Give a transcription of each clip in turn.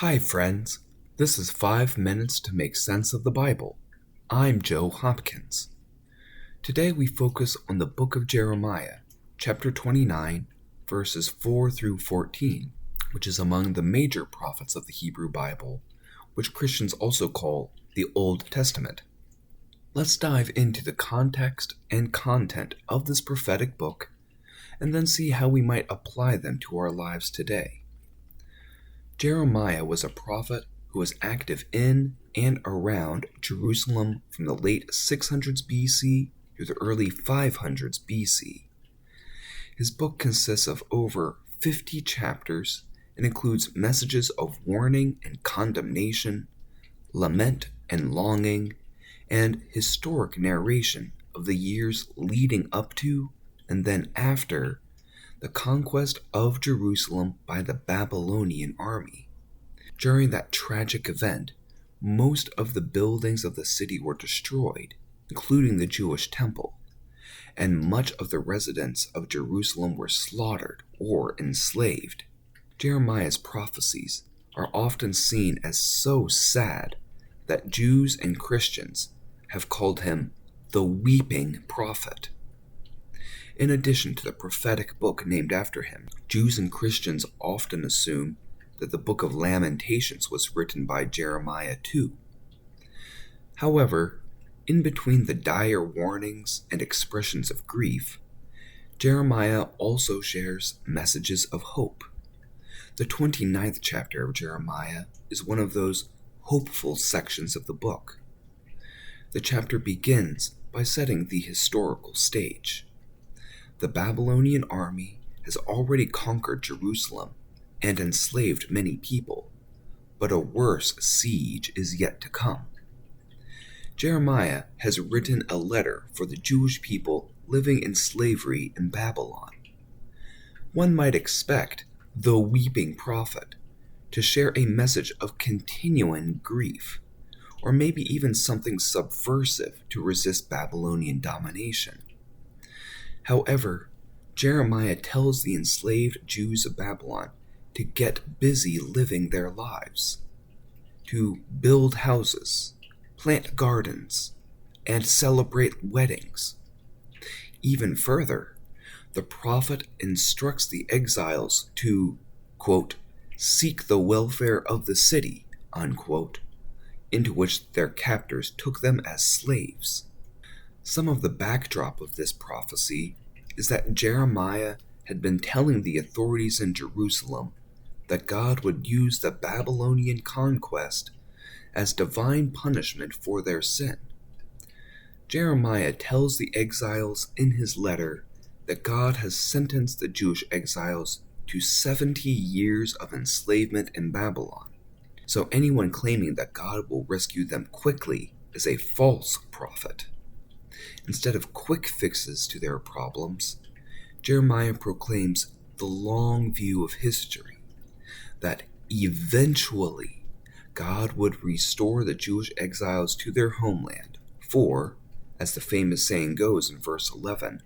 Hi, friends. This is 5 Minutes to Make Sense of the Bible. I'm Joe Hopkins. Today we focus on the book of Jeremiah, chapter 29, verses 4 through 14, which is among the major prophets of the Hebrew Bible, which Christians also call the Old Testament. Let's dive into the context and content of this prophetic book, and then see how we might apply them to our lives today. Jeremiah was a prophet who was active in and around Jerusalem from the late 600s BC through the early 500s BC. His book consists of over 50 chapters and includes messages of warning and condemnation, lament and longing, and historic narration of the years leading up to and then after the conquest of Jerusalem by the Babylonian army. During that tragic event, most of the buildings of the city were destroyed, including the Jewish temple, and much of the residents of Jerusalem were slaughtered or enslaved. Jeremiah's prophecies are often seen as so sad that Jews and Christians have called him the weeping prophet. In addition to the prophetic book named after him, Jews and Christians often assume that the book of Lamentations was written by Jeremiah too. However, in between the dire warnings and expressions of grief, Jeremiah also shares messages of hope. The 29th chapter of Jeremiah is one of those hopeful sections of the book. The chapter begins by setting the historical stage. The Babylonian army has already conquered Jerusalem and enslaved many people, but a worse siege is yet to come. Jeremiah has written a letter for the Jewish people living in slavery in Babylon. One might expect the weeping prophet to share a message of continuing grief, or maybe even something subversive to resist Babylonian domination. However, Jeremiah tells the enslaved Jews of Babylon to get busy living their lives, to build houses, plant gardens, and celebrate weddings. Even further, the prophet instructs the exiles to, quote, seek the welfare of the city, unquote, into which their captors took them as slaves. Some of the backdrop of this prophecy is that Jeremiah had been telling the authorities in Jerusalem that God would use the Babylonian conquest as divine punishment for their sin. Jeremiah tells the exiles in his letter that God has sentenced the Jewish exiles to 70 years of enslavement in Babylon. So anyone claiming that God will rescue them quickly is a false prophet. Instead of quick fixes to their problems, Jeremiah proclaims the long view of history, that eventually God would restore the Jewish exiles to their homeland, for, as the famous saying goes in verse 11,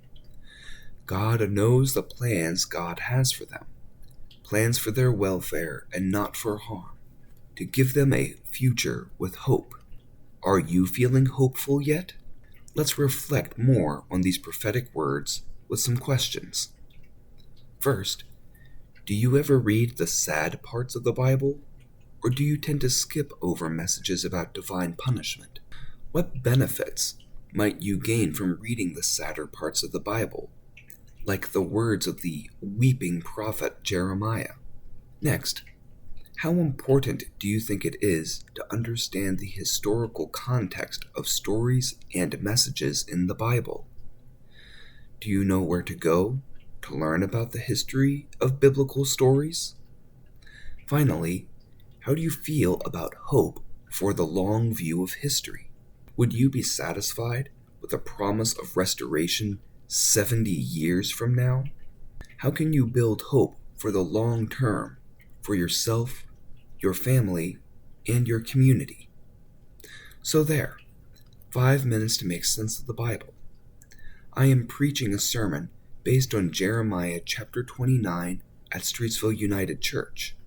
God knows the plans God has for them, plans for their welfare and not for harm, to give them a future with hope. Are you feeling hopeful yet? Let's reflect more on these prophetic words with some questions. First, do you ever read the sad parts of the Bible, or do you tend to skip over messages about divine punishment? What benefits might you gain from reading the sadder parts of the Bible, like the words of the weeping prophet Jeremiah? Next, how important do you think it is to understand the historical context of stories and messages in the Bible? Do you know where to go to learn about the history of biblical stories? Finally, how do you feel about hope for the long view of history? Would you be satisfied with the promise of restoration 70 years from now? How can you build hope for the long term for yourself, your family, and your community? So there, 5 minutes to make sense of the Bible. I am preaching a sermon based on Jeremiah chapter 29 at Streetsville United Church.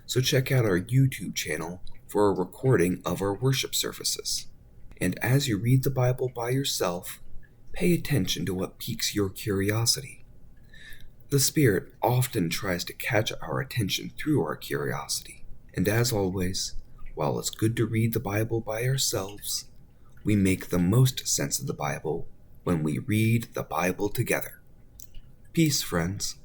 So check out our YouTube channel for a recording of our worship services. And as you read the Bible by yourself, pay attention to what piques your curiosity. The Spirit often tries to catch our attention through our curiosity. And as always, while it's good to read the Bible by ourselves, we make the most sense of the Bible when we read the Bible together. Peace, friends.